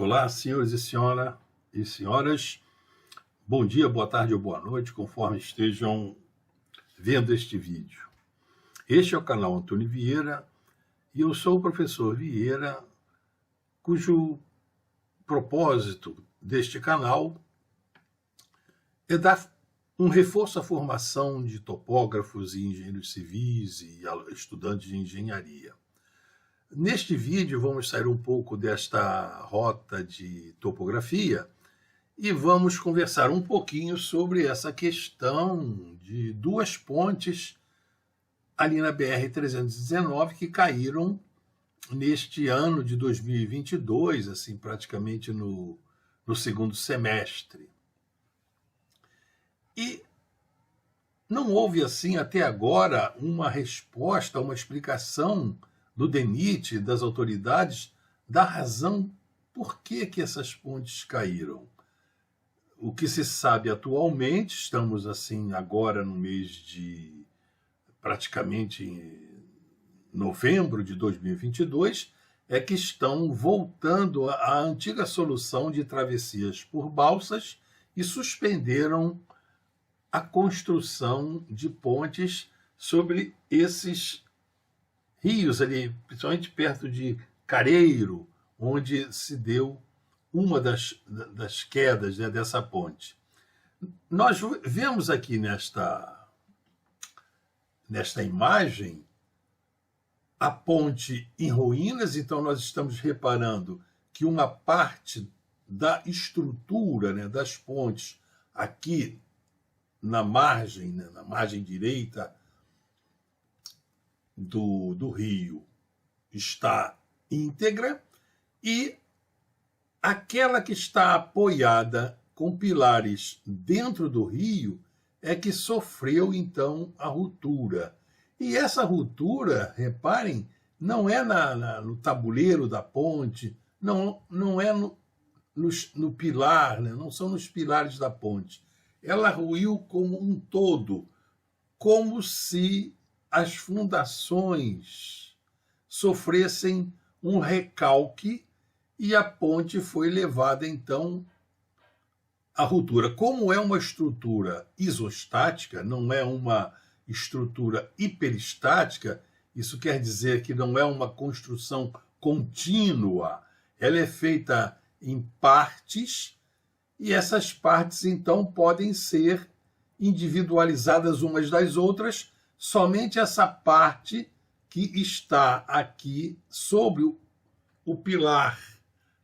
Olá, senhores e senhoras. Bom dia, boa tarde ou boa noite, conforme estejam vendo este vídeo. Este é o canal Antônio Vieira e eu sou o professor Vieira, cujo propósito deste canal é dar um reforço à formação de topógrafos e engenheiros civis e estudantes de engenharia. Neste vídeo vamos sair um pouco desta rota de topografia e vamos conversar um pouquinho sobre essa questão de duas pontes ali na BR-319 que caíram neste ano de 2022, assim, praticamente no segundo semestre. E não houve, assim, até agora, uma resposta, uma explicação do DENIT, das autoridades, da razão por que essas pontes caíram. O que se sabe atualmente, estamos assim agora no mês de praticamente novembro de 2022, é que estão voltando à antiga solução de travessias por balsas e suspenderam a construção de pontes sobre esses rios ali, principalmente perto de Careiro, onde se deu uma das quedas, né, dessa ponte. Nós vemos aqui nesta imagem a ponte em ruínas, então nós estamos reparando que uma parte da estrutura, né, das pontes aqui na margem, né, na margem direita do rio está íntegra e aquela que está apoiada com pilares dentro do rio é que sofreu, então, a ruptura. E essa ruptura, reparem, não é no tabuleiro da ponte, não é no pilar, né? Não são nos pilares da ponte. Ela ruiu como um todo, como se as fundações sofressem um recalque e a ponte foi levada, então, à ruptura. Como é uma estrutura isostática, não é uma estrutura hiperestática, isso quer dizer que não é uma construção contínua, ela é feita em partes, e essas partes, então, podem ser individualizadas umas das outras. Somente essa parte que está aqui sobre o pilar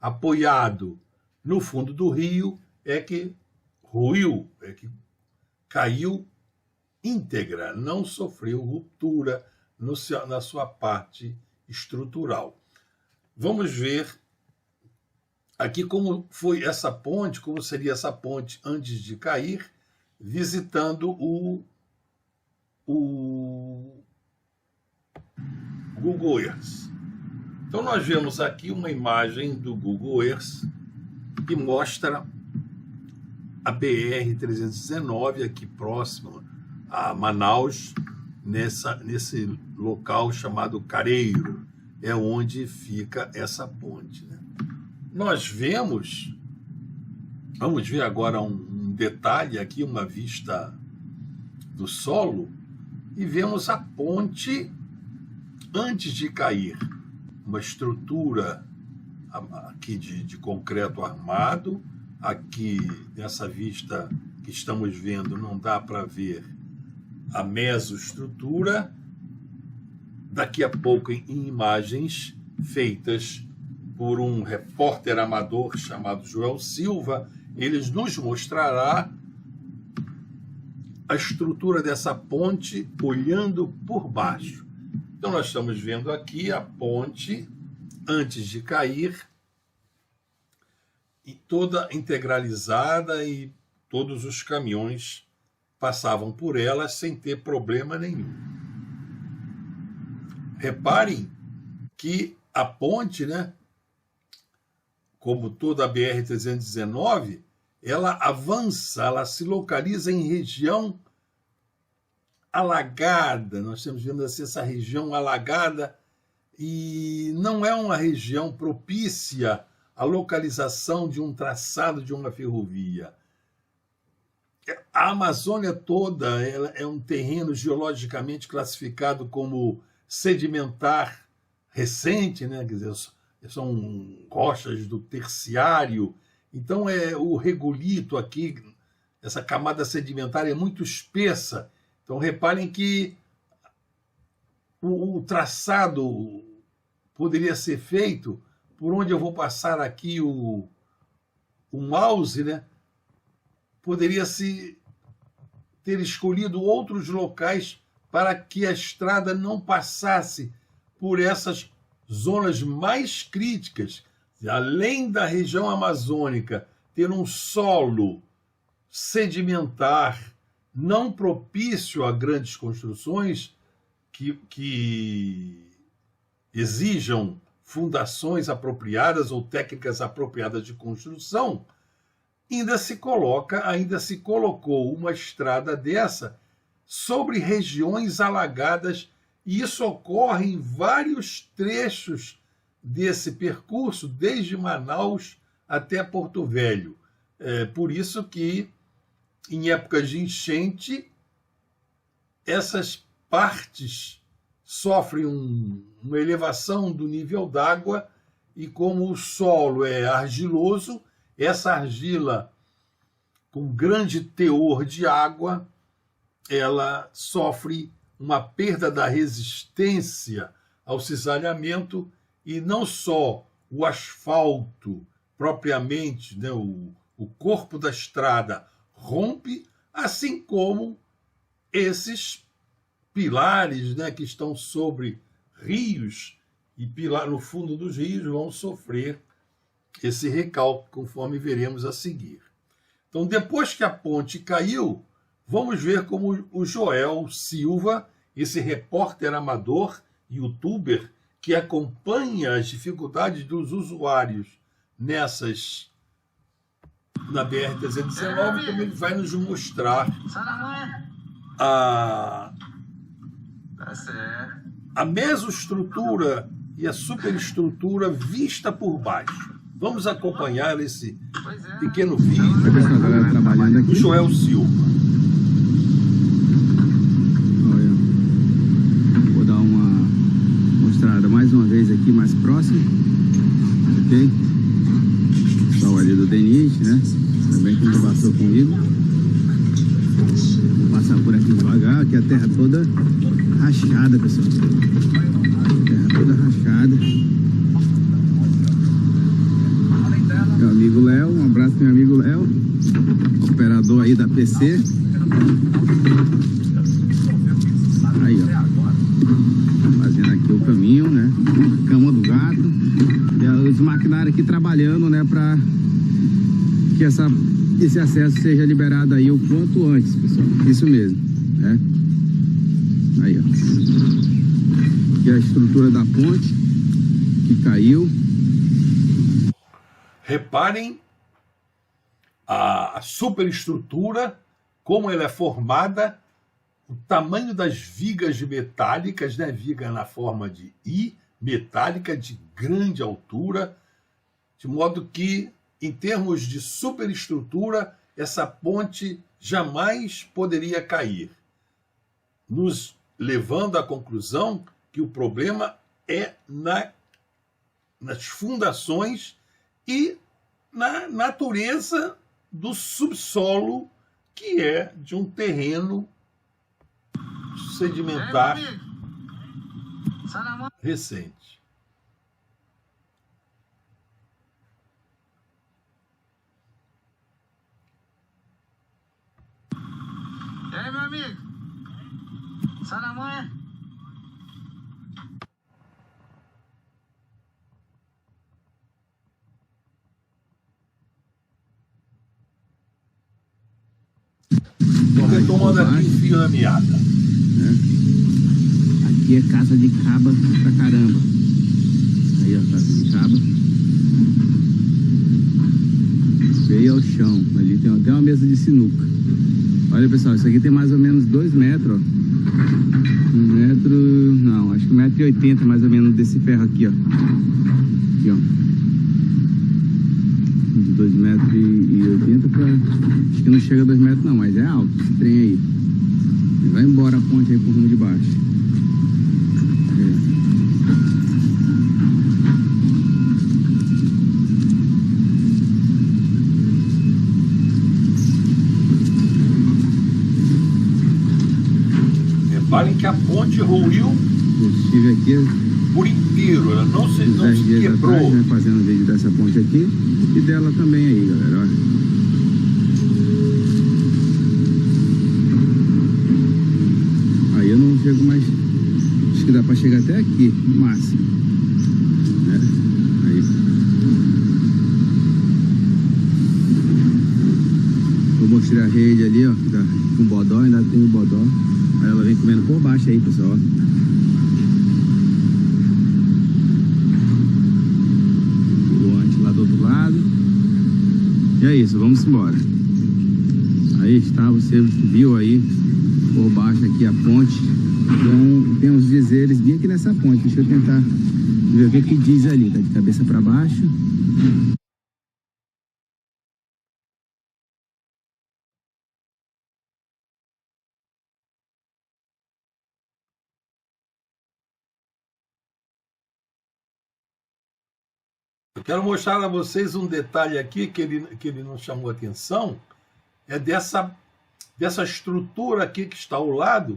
apoiado no fundo do rio é que ruiu, é que caiu íntegra, não sofreu ruptura na sua parte estrutural. Vamos ver aqui como foi essa ponte, como seria essa ponte antes de cair, visitando o Google Earth. Então nós vemos aqui uma imagem do Google Earth que mostra a BR-319 aqui próximo a Manaus, nesse local chamado Careiro, é onde fica essa ponte, né? Nós vamos ver agora um detalhe aqui, uma vista do solo, e vemos a ponte antes de cair. Uma estrutura aqui de concreto armado. Aqui, nessa vista que estamos vendo, não dá para ver a mesoestrutura. Daqui a pouco, em imagens feitas por um repórter amador chamado Joel Silva, ele nos mostrará a estrutura dessa ponte olhando por baixo. Então nós estamos vendo aqui a ponte antes de cair, e toda integralizada, e todos os caminhões passavam por ela sem ter problema nenhum. Reparem que a ponte, né, como toda a BR-319, ela avança, ela se localiza em região alagada. Nós estamos vendo assim, essa região alagada, e não é uma região propícia a localização de um traçado de uma ferrovia. A Amazônia toda ela é um terreno geologicamente classificado como sedimentar recente, né? Quer dizer, são rochas do terciário. Então, o regolito aqui, essa camada sedimentar é muito espessa. Então, reparem que o traçado poderia ser feito por onde eu vou passar aqui o mouse, né? Poderia-se ter escolhido outros locais para que a estrada não passasse por essas zonas mais críticas. Além da região amazônica ter um solo sedimentar não propício a grandes construções que exijam fundações apropriadas ou técnicas apropriadas de construção, ainda se colocou uma estrada dessa sobre regiões alagadas, e isso ocorre em vários trechos desse percurso, desde Manaus até Porto Velho. Por isso que, em épocas de enchente, essas partes sofrem uma elevação do nível d'água, e como o solo é argiloso, essa argila com grande teor de água, ela sofre uma perda da resistência ao cisalhamento, e não só o asfalto propriamente, né, o corpo da estrada rompe, assim como esses pilares, né, que estão sobre rios e no fundo dos rios vão sofrer esse recalque, conforme veremos a seguir. Então, depois que a ponte caiu, vamos ver como o Joel Silva, esse repórter amador, youtuber, que acompanha as dificuldades dos usuários na BR-319, como ele vai nos mostrar a mesoestrutura e a superestrutura vista por baixo. Vamos acompanhar esse pequeno vídeo do Joel Silva. Olha, vou dar uma mostrada mais uma vez aqui mais próximo, ok? O pessoal ali do DENIT, né? Também que não passou comigo. Vou passar por aqui devagar, que a terra toda rachada, pessoal. Terra toda rachada. Meu amigo Léo, um abraço pro meu amigo Léo, operador aí da PC. Aí, ó, fazendo aqui o caminho, né? Cama do gato. E os maquinários aqui trabalhando, né? Para que esse acesso seja liberado aí o quanto antes, pessoal. Isso mesmo, né? Aí, ó. Aqui é a estrutura da ponte que caiu. Reparem a superestrutura, como ela é formada, o tamanho das vigas metálicas, né? Viga na forma de I, metálica, de grande altura, de modo que, em termos de superestrutura, essa ponte jamais poderia cair, nos levando à conclusão que o problema é nas fundações e na natureza do subsolo, que é de um terreno sedimentar recente. E aí, meu amigo? Sai na manhã? Estou retomando aqui o fio da meada. Aqui é casa de caba pra caramba. Aí, ó, casa de caba. Veio ao chão. Ali tem até uma mesa de sinuca. Olha, pessoal, isso aqui tem mais ou menos 2 metros, ó. 1 metro... Não, acho que 1,80 m mais ou menos desse ferro aqui, ó. Aqui, ó. 2,80 m pra... Acho que não chega a 2 metros não, mas é alto esse trem aí. Vai embora a ponte aí por cima de baixo. Reparem que a ponte ruiu Eu estive aqui por inteiro, ela não se quebrou. atrás, né, fazendo vídeo dessa ponte aqui e dela também aí, galera, olha. Aí eu não chego mais, acho que dá pra chegar até aqui, no máximo, né? Aí eu mostrei a rede ali, ó, que tá com bodó, ainda tem o bodó. Aí ela vem comendo por baixo aí, pessoal, ó. Do outro lado. E é isso, vamos embora. Aí está, você viu aí por baixo aqui a ponte. Então tem uns dizeres bem aqui nessa ponte. Deixa eu tentar ver o que diz ali. Tá de cabeça para baixo. Eu quero mostrar a vocês um detalhe aqui que ele não chamou atenção, é dessa estrutura aqui que está ao lado,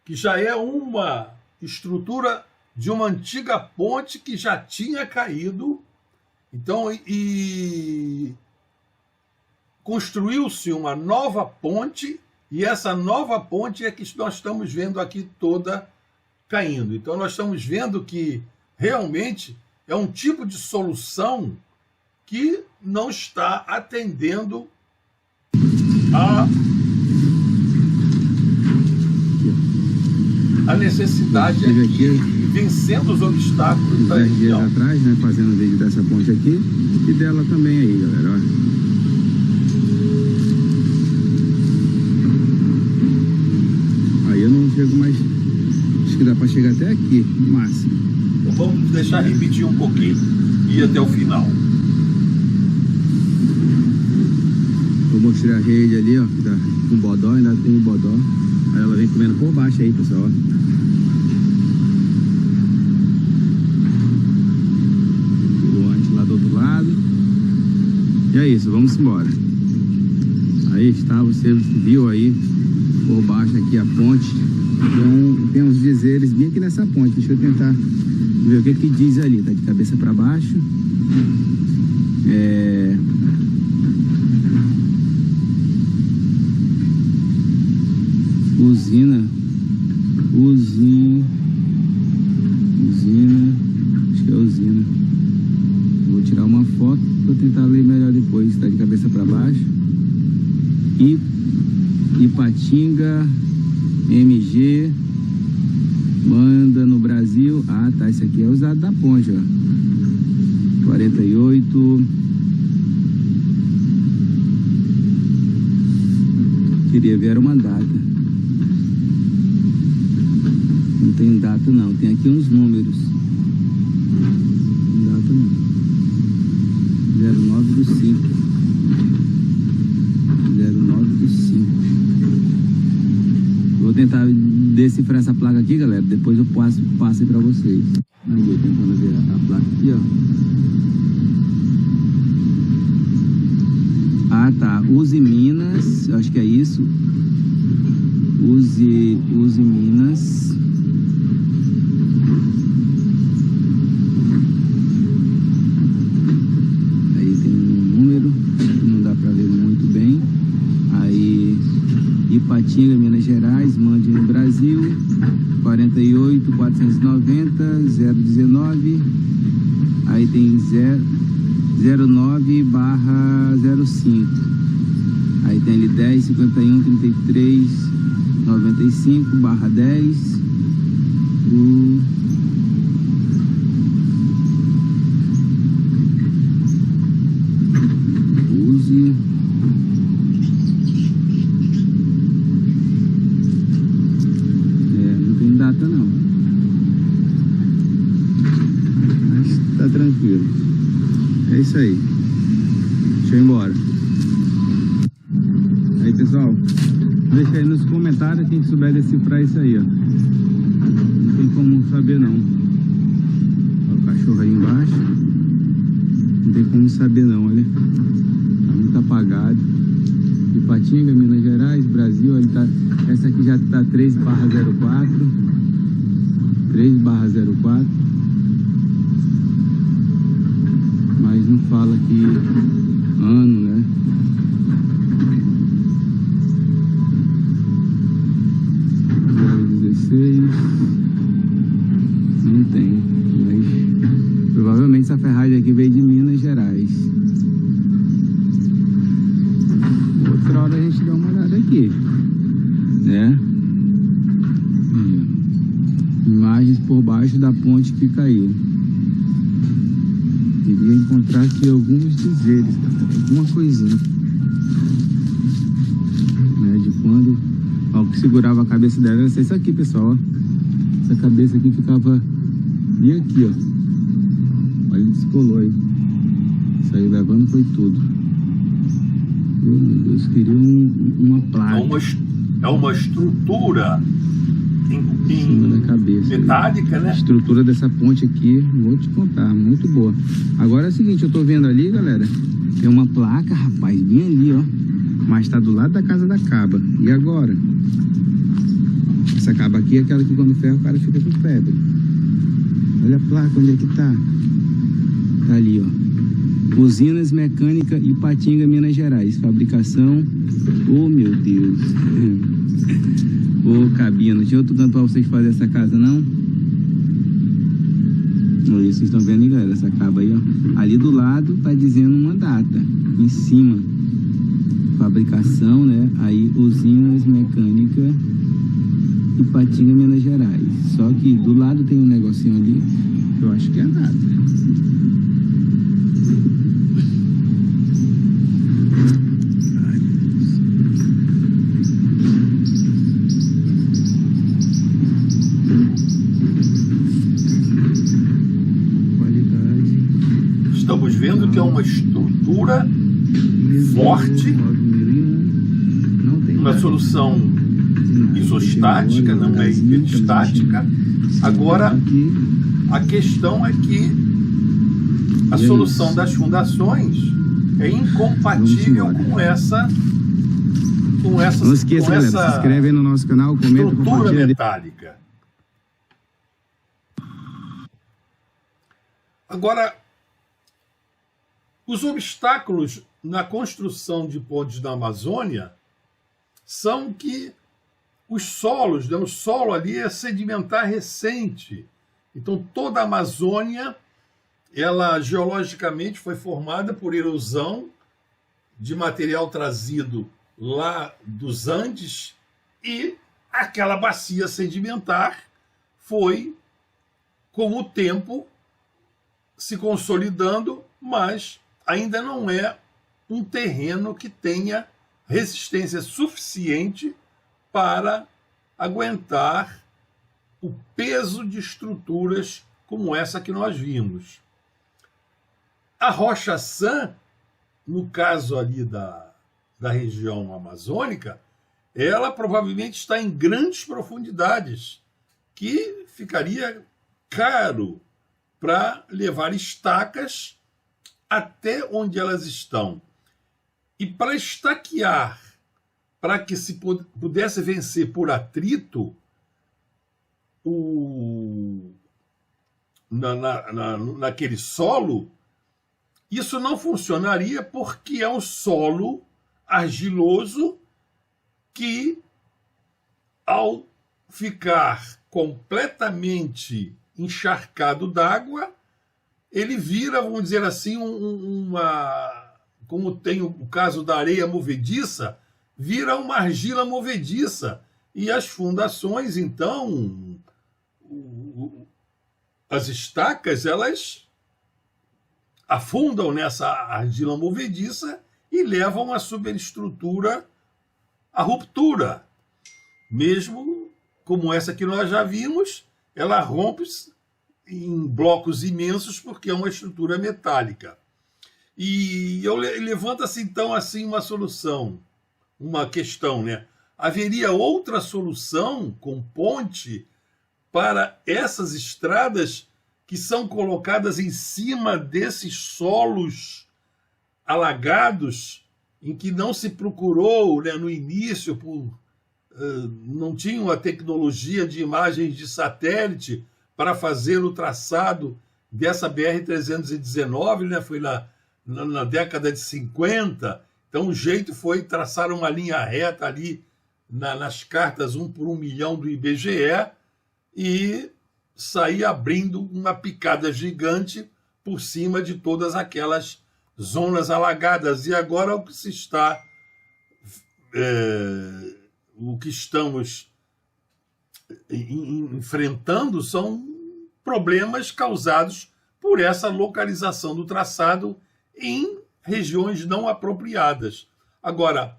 que já é uma estrutura de uma antiga ponte que já tinha caído. Então, e construiu-se uma nova ponte, e essa nova ponte é que nós estamos vendo aqui toda caindo. Então nós estamos vendo que realmente é um tipo de solução que não está atendendo a necessidade aqui e vencendo os obstáculos da 10 dias região. atrás, né, fazendo vídeo dessa ponte aqui e dela também aí, galera, olha. Aí eu não chego mais, acho que dá pra chegar até aqui, no máximo. Então vamos deixar repetir um pouquinho e ir até o final. Eu mostrei a rede ali, ó, que tá com bodó, ainda tem o bodó. Aí ela vem comendo por baixo aí, pessoal, ó. Lá do outro lado. E é isso, vamos embora. Aí está, você viu aí por baixo aqui a ponte. Então tem uns dizeres bem aqui nessa ponte. Deixa eu tentar ver o que diz ali. Tá de cabeça para baixo. Usina, acho que é usina. Vou tirar uma foto para tentar ler melhor depois. Tá de cabeça para baixo. Ipatinga, MG, manda no Brasil. Ah, tá, esse aqui é usado da ponte, ó. 48. Queria ver uma data. Não tem data não, tem aqui uns números. Não tem data não. 09/5. 09/5. Vou tentar decifrar essa placa aqui, galera. Depois eu passo aí pra vocês. Aí, tentando ver a placa aqui, ó. Ah, tá. Use Minas, acho que é isso. Use Minas. Aí tem um número, não dá pra ver muito bem. Aí, Ipatinga, Minas Gerais, mande no Brasil. 48 490 019. Aí tem 09/05. Aí tem ali 10 51 33 95/10. Use. Não tem data não. Mas tá tranquilo. É isso aí. Deixa eu ir embora. Aí, pessoal, deixa aí nos comentários quem souber decifrar isso aí, ó. Não tem como saber, não. Olha o cachorro aí embaixo. Não tem como saber, não, olha. Tá muito apagado. Ipatinga, Minas Gerais, Brasil. Ele tá, essa aqui já tá 3/04. 3/04. Mas não fala aqui ano, né? Não tem, mas provavelmente essa Ferrari aqui veio de Minas Gerais. Outra hora a gente dá uma olhada aqui, né? Imagens por baixo da ponte que caiu. Queria encontrar aqui alguns dizeres, alguma coisinha, né? De quando, ó, o que segurava a cabeça dela era isso aqui, pessoal, ó. Essa cabeça aqui ficava bem aqui, ó. Olha, ele descolou aí. Saiu levando, foi tudo. Meu Deus, queria uma placa. É uma estrutura em cima da cabeça, metálica, né? A estrutura dessa ponte aqui, vou te contar, muito boa. Agora é o seguinte, eu tô vendo ali, galera, tem uma placa, rapaz, bem ali, ó. Mas tá do lado da casa da caba. E agora? Essa caba aqui é aquela que quando ferra o cara fica com febre. Olha a placa, onde é que tá? Tá ali, ó. Usinas Mecânica Ipatinga, Minas Gerais. Fabricação. Oh, meu Deus. Ô, cabina. Tinha outro canto pra vocês fazerem essa casa, não? Olha, vocês estão vendo aí, galera, essa caba aí, ó. Ali do lado tá dizendo uma data. Em cima. Fabricação, né? Aí, Usinas Mecânica Ipatinga, Minas Gerais. Só que do lado tem um negocinho ali, que eu acho que é nada. Ai, qualidade. Estamos vendo que é uma estrutura forte, uma solução isostática, não é hiperestática. Agora, a questão é que a solução das fundações é incompatível com essa não esqueça, galera, se inscreve aí no nosso canal, comenta, compartilha. Metálica. Agora, os obstáculos na construção de pontes na Amazônia são que os solos, né? O solo ali é sedimentar recente. Então, toda a Amazônia, ela geologicamente foi formada por erosão de material trazido lá dos Andes, e aquela bacia sedimentar foi, com o tempo, se consolidando, mas ainda não é um terreno que tenha resistência suficiente para aguentar o peso de estruturas como essa que nós vimos. A rocha Sã, no caso ali da região amazônica, ela provavelmente está em grandes profundidades, que ficaria caro para levar estacas até onde elas estão. E para estaquear, para que se pudesse vencer por atrito, naquele solo, isso não funcionaria porque é um solo argiloso que, ao ficar completamente encharcado d'água, ele vira, vamos dizer assim, como tem o caso da areia movediça, vira uma argila movediça. E as fundações, então, as estacas, elas afundam nessa argila movediça e levam a superestrutura à ruptura. Mesmo como essa que nós já vimos, ela rompe em blocos imensos porque é uma estrutura metálica. E eu levanto-se então assim uma solução, uma questão, né? Haveria outra solução com ponte para essas estradas que são colocadas em cima desses solos alagados, em que não se procurou, né, no início, não tinham a tecnologia de imagens de satélite para fazer o traçado dessa BR-319, né, foi na década de 50. Então o jeito foi traçar uma linha reta ali nas cartas 1 por 1 milhão do IBGE e sair abrindo uma picada gigante por cima de todas aquelas zonas alagadas. E agora o que estamos enfrentando são problemas causados por essa localização do traçado em regiões não apropriadas. Agora,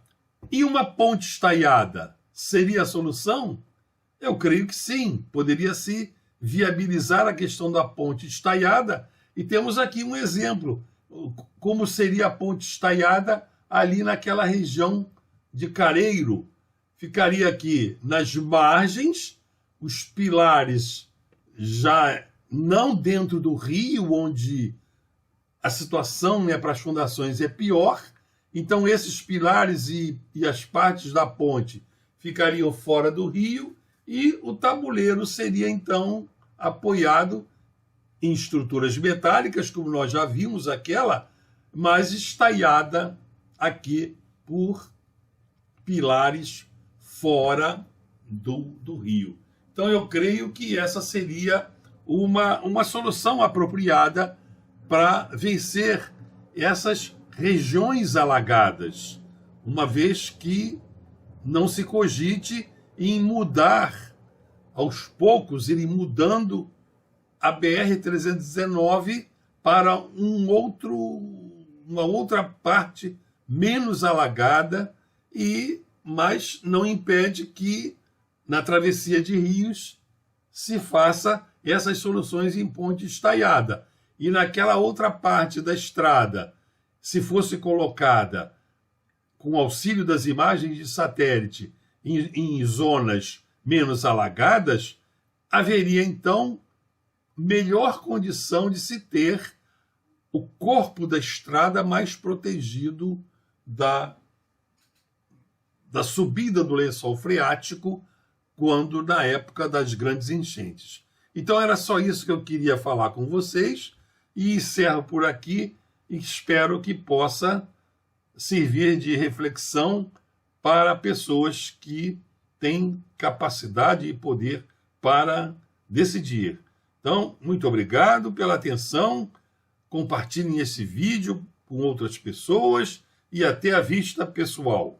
e uma ponte estaiada seria a solução? Eu creio que sim, poderia se viabilizar a questão da ponte estaiada, e temos aqui um exemplo, como seria a ponte estaiada ali naquela região de Careiro. Ficaria aqui nas margens, os pilares já não dentro do rio, onde a situação, né, para as fundações é pior. Então esses pilares e as partes da ponte ficariam fora do rio, e o tabuleiro seria então apoiado em estruturas metálicas, como nós já vimos aquela, mas estaiada aqui por pilares fora do rio. Então eu creio que essa seria uma solução apropriada para vencer essas regiões alagadas, uma vez que não se cogite em mudar, aos poucos, irem mudando a BR-319 para uma outra parte menos alagada, mas não impede que na travessia de rios se faça essas soluções em ponte estaiada. E naquela outra parte da estrada, se fosse colocada com auxílio das imagens de satélite em zonas menos alagadas, haveria então melhor condição de se ter o corpo da estrada mais protegido da subida do lençol freático, quando na época das grandes enchentes. Então era só isso que eu queria falar com vocês, e encerro por aqui, e espero que possa servir de reflexão para pessoas que têm capacidade e poder para decidir. Então, muito obrigado pela atenção, compartilhem esse vídeo com outras pessoas e até a vista, pessoal.